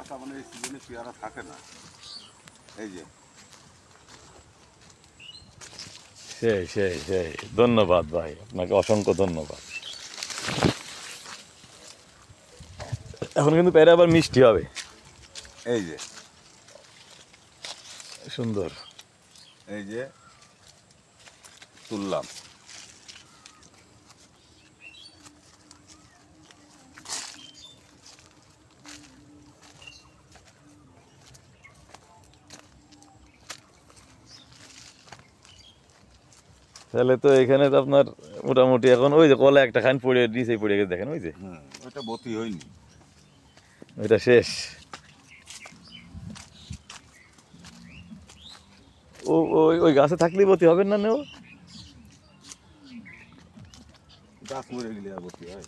পেয়ারাটা মানে এই সিজনে পেয়ারা থাকে না। এই যে সেই ধন্যবাদ ভাই, আপনাকে অসংখ্য ধন্যবাদ। এখন কিন্তু পেয়ারা আবার মিষ্টি হবে। এই যে সুন্দর। এই যে তুললাম। তাহলে তো এখানে তো আপনার মোটামুটি এখন ওই যে কলা একটা খান পড়ে নিচে পড়ে গেছে, দেখেন ওই যে ওইটা বতি হয়নি, ওইটা শেষ। ও ওই ওই গাছে থাকলেই বতি হবেন না নেও, গাছ মরে গেলে আর বতি হয়।